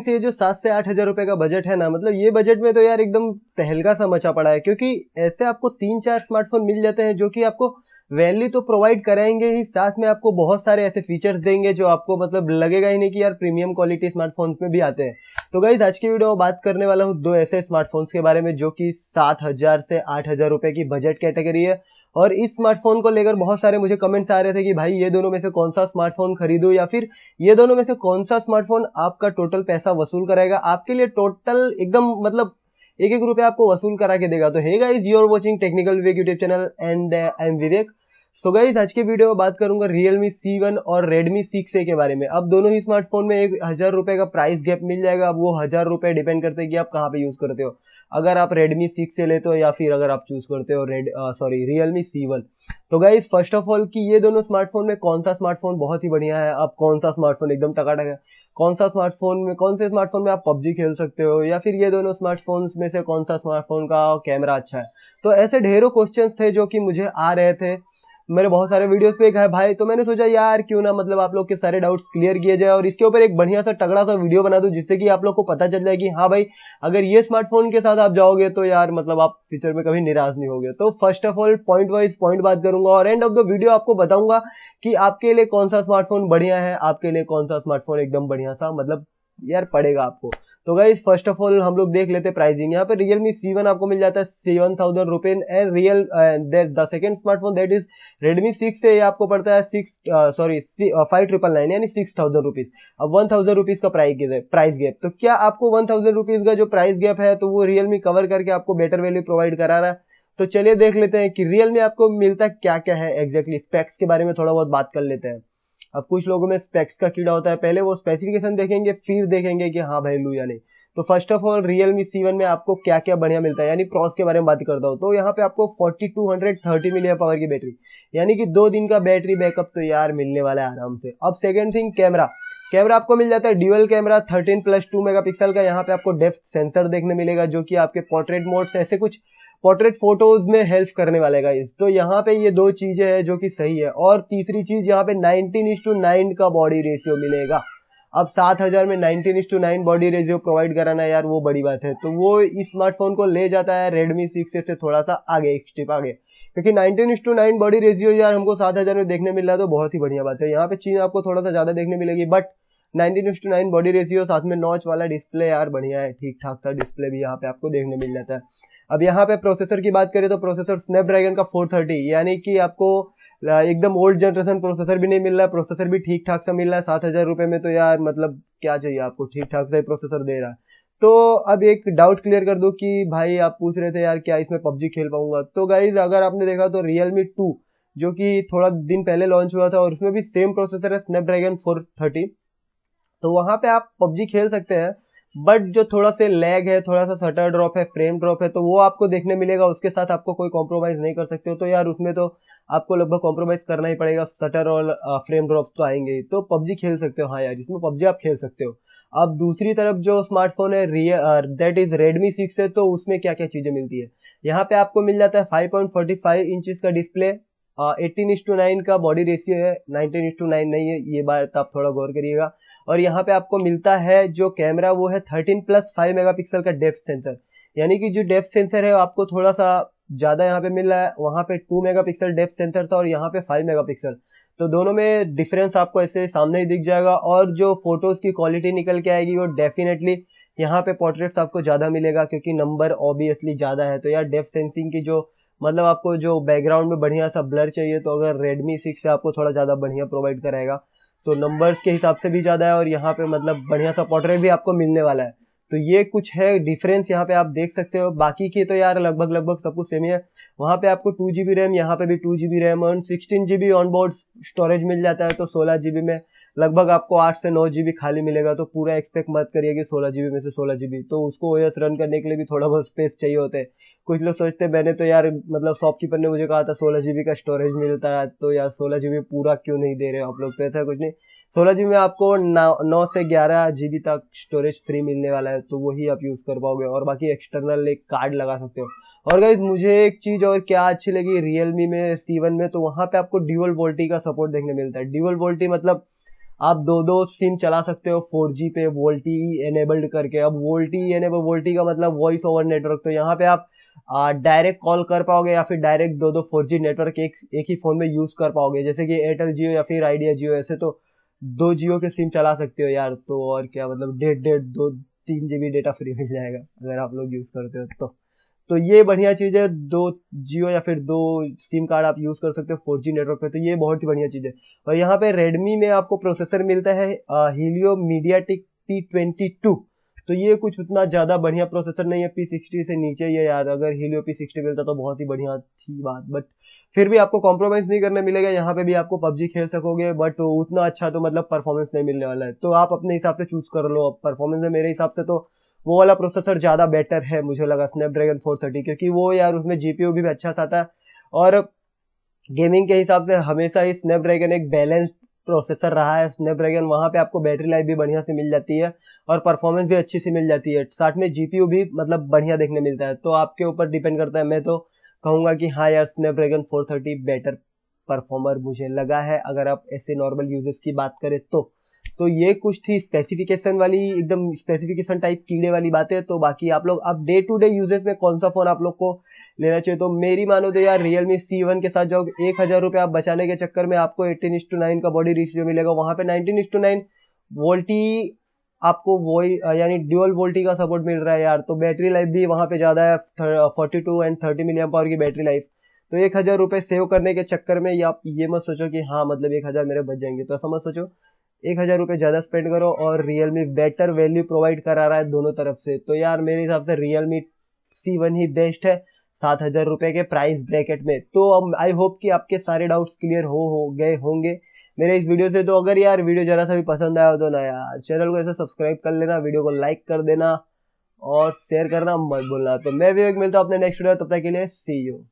Friends ये जो 7 से 8 हज़ार रुपए का बजट है ना, मतलब ये बजट में तो यार एकदम तहलका सा मचा पड़ा है, क्योंकि ऐसे आपको 3-4 स्मार्टफोन मिल जाते हैं जो कि आपको वैल्यू तो प्रोवाइड कराएंगे ही, साथ में आपको बहुत सारे ऐसे फीचर्स देंगे जो आपको मतलब लगेगा ही नहीं कि यार प्रीमियम क्वालिटी स्मार्टफोन्स में भी आते हैं। तो गाइस आज की वीडियो में बात करने वाला हूँ दो ऐसे स्मार्टफोन्स के बारे में जो कि 7 हज़ार से 8 हज़ार रुपए की बजट कैटेगरी है। और इस स्मार्टफोन को लेकर बहुत सारे मुझे कमेंट्स आ रहे थे कि भाई ये दोनों में से कौन सा स्मार्टफोन खरीदूं, या फिर ये दोनों में से कौन सा स्मार्टफोन आपका टोटल पैसा वसूल कराएगा, आपके लिए टोटल एकदम मतलब एक एक रुपया आपको वसूल करा के देगा। तो hey guys, you are watching technical Vivek YouTube channel and I am Vivek. So guys आज के वीडियो में बात करूंगा Realme C1 और Redmi C6 के बारे में। अब दोनों ही स्मार्टफोन में 1,000 रुपए का प्राइस गैप मिल जाएगा। अब वो 1,000 रुपए डिपेंड करते हैं कि आप कहाँ पे यूज करते हो, अगर आप Redmi 6 से लेते हो या फिर अगर आप चूज करते हो Realme C1। तो गाइस फर्स्ट ऑफ ऑल कि ये दोनों स्मार्टफोन में कौन सा स्मार्टफोन बहुत ही बढ़िया है, आप कौन सा स्मार्टफोन एकदम टकाटक है, कौन से स्मार्टफोन में आप पबजी खेल सकते हो, या फिर ये दोनों स्मार्टफोन्स में से कौन सा स्मार्टफोन का कैमरा अच्छा है। तो ऐसे ढेरों क्वेश्चंस थे जो कि मुझे आ रहे थे मेरे बहुत सारे वीडियोस पे है भाई। तो मैंने सोचा यार क्यों ना मतलब आप लोग के सारे डाउट्स क्लियर किए जाए और इसके ऊपर एक बढ़िया सा तगड़ा सा वीडियो बना दूं, जिससे कि आप लोग को पता चल जाए कि हाँ भाई अगर ये स्मार्टफोन के साथ आप जाओगे तो यार मतलब आप फ्यूचर में कभी निराश नहीं होगे। तो first of all point wise point बात करूंगा और एंड ऑफ द वीडियो आपको बताऊंगा कि आपके लिए कौन सा स्मार्टफोन बढ़िया है, आपके लिए कौन सा स्मार्टफोन एकदम बढ़िया सा मतलब यार पड़ेगा आपको। तो गाइस फर्स्ट ऑफ ऑल हम लोग देख लेते हैं प्राइसिंग। यहाँ पे Realme C1 आपको मिल जाता है 7,000 रुपए and the second smartphone that is Redmi 6 से ये आपको पड़ता है 5,999 यानी 6,000 रुपीज। अब 1,000 रुपीज का प्राइस गैप। तो क्या आपको 1,000 रुपीज का जो प्राइस गैप है तो वो Realme कवर करके आपको बेटर वैल्यू प्रोवाइड करा रहा है। तो चलिए देख लेते हैं कि Realme आपको मिलता क्या क्या है एग्जैक्टली। स्पेक्स के बारे में थोड़ा बहुत बात कर लेते हैं। अब कुछ लोगों में स्पेक्स का कीड़ा होता है, पहले वो स्पेसिफिकेशन देखेंगे फिर देखेंगे कि हाँ भाई लू या नहीं। तो first of all Realme C1 में आपको क्या क्या बढ़िया मिलता है, यानी प्रॉस के बारे में बात करता हूँ। तो यहाँ पे आपको 4230 मिलियन पावर की बैटरी, यानी कि 2 दिन का बैटरी बैकअप तो यार मिलने वाला है आराम से। अब सेकंड थिंग कैमरा आपको मिल जाता है ड्यूअल कैमरा 13+2 मेगापिक्सल का। यहाँ पे आपको डेप्थ सेंसर देखने मिलेगा जो कि आपके पोर्ट्रेट मोड से ऐसे कुछ पोर्ट्रेट फोटोज में हेल्प करने वाला है गाइस। तो यहाँ पे ये दो चीजें हैं जो कि सही है। और तीसरी चीज यहाँ पे 19:9 का बॉडी रेशियो मिलेगा। अब 7,000 में 19:9 बॉडी रेशियो प्रोवाइड कराना यार वो बड़ी बात है। तो वो इस स्मार्टफोन को ले जाता है Redmi 6 से थोड़ा सा आगे, एक स्टेप आगे, क्योंकि 19:9 बॉडी रेशियो यार हमको 7,000 में देखने मिल रहा है तो बहुत ही बढ़िया बात है। यहाँ पे चीज आपको थोड़ा सा ज्यादा देखने मिलेगी, बट 19:9 बॉडी रेशियो साथ में नॉच वाला डिस्प्ले यार बढ़िया है, ठीक ठाक सा डिस्प्ले भी यहाँ पे आपको देखने मिल जाता है। अब यहाँ पे प्रोसेसर की बात करें तो प्रोसेसर स्नैपड्रैगन का 430, यानी कि आपको एकदम ओल्ड जनरेशन प्रोसेसर भी नहीं मिल रहा है, प्रोसेसर भी ठीक ठाक सा मिल रहा है 7,000 रुपए में। तो यार मतलब क्या चाहिए आपको, ठीक ठाक सा ही प्रोसेसर दे रहा है। तो अब एक डाउट क्लियर कर दूं कि भाई आप पूछ रहे थे यार क्या इसमें पबजी खेल पाऊंगा। तो गाइज अगर आपने देखा तो Realme 2 जो कि थोड़ा दिन पहले लॉन्च हुआ था और उसमें भी सेम प्रोसेसर है स्नैपड्रैगन 430, तो वहां पे आप पबजी खेल सकते हैं। बट जो थोड़ा सा लैग है, थोड़ा सा शटर ड्रॉप है, फ्रेम ड्रॉप है, तो वो आपको देखने मिलेगा। उसके साथ आपको कोई कॉम्प्रोमाइज नहीं कर सकते हो। तो यार उसमें तो आपको लगभग कॉम्प्रोमाइज करना ही पड़ेगा, शटर और फ्रेम ड्रॉप तो आएंगे ही। तो पबजी खेल सकते हो, हाँ यार इसमें पबजी आप खेल सकते हो। अब दूसरी तरफ जो स्मार्टफोन है दैट इज Redmi 6 है, तो उसमें क्या क्या चीजें मिलती है। यहाँ पे आपको मिल जाता है 5.45 इंचेस का डिस्प्ले, 18:9 का बॉडी रेशियो है, 19:9 नहीं है, ये बात आप थोड़ा गौर करिएगा। और यहाँ पे आपको मिलता है जो कैमरा वो है 13+5 मेगापिक्सल का डेप्थ सेंसर, यानी कि जो डेप्थ सेंसर है आपको थोड़ा सा ज्यादा यहाँ पे मिल रहा है। वहां पे 2 मेगापिक्सल डेप्थ सेंसर था और यहाँ पे 5 मेगापिक्सल। तो दोनों में डिफरेंस आपको ऐसे सामने ही दिख जाएगा। और जो फोटोज की क्वालिटी निकल के आएगी वो डेफिनेटली यहाँ पे पोर्ट्रेट्स आपको ज्यादा मिलेगा, क्योंकि नंबर ऑब्वियसली ज्यादा है। तो यार डेप्थ सेंसिंग की जो मतलब आपको जो बैकग्राउंड में बढ़िया सा ब्लर चाहिए, तो अगर Redmi 6 से आपको थोड़ा ज्यादा बढ़िया प्रोवाइड कराएगा। तो नंबर्स के हिसाब से भी ज्यादा है और यहाँ पे मतलब बढ़िया सा पोर्ट्रेट भी आपको मिलने वाला है। तो ये कुछ है डिफरेंस यहाँ पे आप देख सकते हो। बाकी की तो यार लगभग सब कुछ सेम ही है। वहाँ पे आपको 2GB रैम, यहाँ पे भी 2GB रैम और 16GB ऑन बोर्ड स्टोरेज मिल जाता है। तो 16GB में लगभग आपको 8 से 9GB खाली मिलेगा। तो पूरा एक्सपेक्ट मत करिए कि 16GB में से 16GB, तो उसको OS रन करने के लिए भी थोड़ा बहुत स्पेस चाहिए होते हैं। कुछ लोग सोचते हैं, मैंने तो यार मतलब शॉपकीपर ने मुझे कहा था 16GB का स्टोरेज मिलता है, तो यार 16GB पूरा क्यों नहीं दे रहे हो आप लोग। तो ऐसा कुछ नहीं, 16GB में आपको 9 से 11GB तक स्टोरेज फ्री मिलने वाला है, तो वही आप यूज कर पाओगे। और बाकी एक्सटर्नल एक कार्ड लगा सकते हो। और गाइज मुझे एक चीज और क्या अच्छी लगी Realme में C1 में, तो वहां पे आपको ड्यूअल वोल्टी का सपोर्ट देखने मिलता है। ड्यूअल वोल्टी मतलब आप दो दो सिम चला सकते हो 4G पे वोल्टी एनेबल्ड करके। अब वोल्टी एनेबल, वोल्टी का मतलब वॉइस ओवर नेटवर्क, तो यहाँ पे आप डायरेक्ट कॉल कर पाओगे या फिर डायरेक्ट दो दो 4G नेटवर्क एक ही फोन में यूज कर पाओगे, जैसे कि एयरटेल जियो या फिर आइडिया जियो, ऐसे तो दो जियो के सिम चला सकते हो यार। तो और क्या, मतलब 1.5 2 3 GB डेटा फ्री मिल जाएगा अगर आप लोग यूज करते हो तो ये बढ़िया चीज है। दो जियो या फिर दो सिम कार्ड आप यूज कर सकते हो 4G नेटवर्क पे, तो ये बहुत ही बढ़िया चीज है। और यहाँ पे रेडमी में आपको प्रोसेसर मिलता है हीलियो मीडियाटेक P22। तो ये कुछ उतना ज्यादा बढ़िया प्रोसेसर नहीं है, P60 से नीचे ही है यार। अगर हीलियो P60 मिलता तो बहुत ही बढ़िया थी बात, बट फिर भी आपको कॉम्प्रोमाइज नहीं करने मिलेगा। यहाँ पे भी आपको पबजी खेल सकोगे, बट उतना अच्छा तो मतलब परफॉर्मेंस नहीं मिलने वाला है। तो आप अपने हिसाब से चूज कर लो। अब परफॉर्मेंस में मेरे हिसाब से तो वो वाला प्रोसेसर ज्यादा बेटर है मुझे लगा, स्नैपड्रैगन 430, क्योंकि वो यार उसमें जीपीयू भी अच्छा सा था। और गेमिंग के हिसाब से हमेशा ही स्नैपड्रैगन एक बैलेंस प्रोसेसर रहा है। स्नैपड्रैगन वहां पे आपको बैटरी लाइफ भी बढ़िया से मिल जाती है और परफॉर्मेंस भी अच्छी सी मिल जाती है, साथ में जीपीयू भी मतलब बढ़िया देखने मिलता है। तो आपके ऊपर डिपेंड करता है। मैं तो कहूंगा कि हाँ यार, स्नैपड्रैगन 430 बेटर परफॉर्मर मुझे लगा है, अगर आप ऐसे नॉर्मल यूजर्स की बात करें तो ये कुछ थी स्पेसिफिकेशन वाली, एकदम स्पेसिफिकेशन टाइप कीड़े वाली बातें। तो बाकी आप लोग अब डे टू डे यूजेस में कौन सा फोन आप लोग को लेना चाहिए, तो मेरी मानो तो यार Realme C1 के साथ जो 1,000 रुपये आप बचाने के चक्कर में आपको 18:9 का बॉडी रेशियो मिलेगा, वहां पे 19:9 वोल्टी आपको वही यानी ड्यूअल वोल्टी का सपोर्ट मिल रहा है यार। तो बैटरी लाइफ भी वहां पे ज्यादा है, 42 एंड 30 मिलियम पावर की बैटरी लाइफ। तो 1,000 रुपये सेव करने के चक्कर में आप ये मत सोचो कि हाँ मतलब 1,000 मेरे बच जाएंगे, तो ऐसा मत सोचो। 1,000 रुपये ज्यादा स्पेंड करो और Realme बेटर वैल्यू प्रोवाइड करा रहा है दोनों तरफ से। तो यार मेरे हिसाब से Realme C1 ही बेस्ट है 7,000 रुपये के प्राइस ब्रैकेट में। तो अब आई होप कि आपके सारे डाउट्स क्लियर हो गए होंगे मेरे इस वीडियो से। तो अगर यार वीडियो जरा सा भी पसंद आया हो तो ना यार चैनल को ऐसे सब्सक्राइब कर लेना, वीडियो को लाइक कर देना और शेयर करना मत भूलना। तो मैं विवेक मिलता हूँ अपने नेक्स्ट वीडियो, तब तक के लिए सी यू।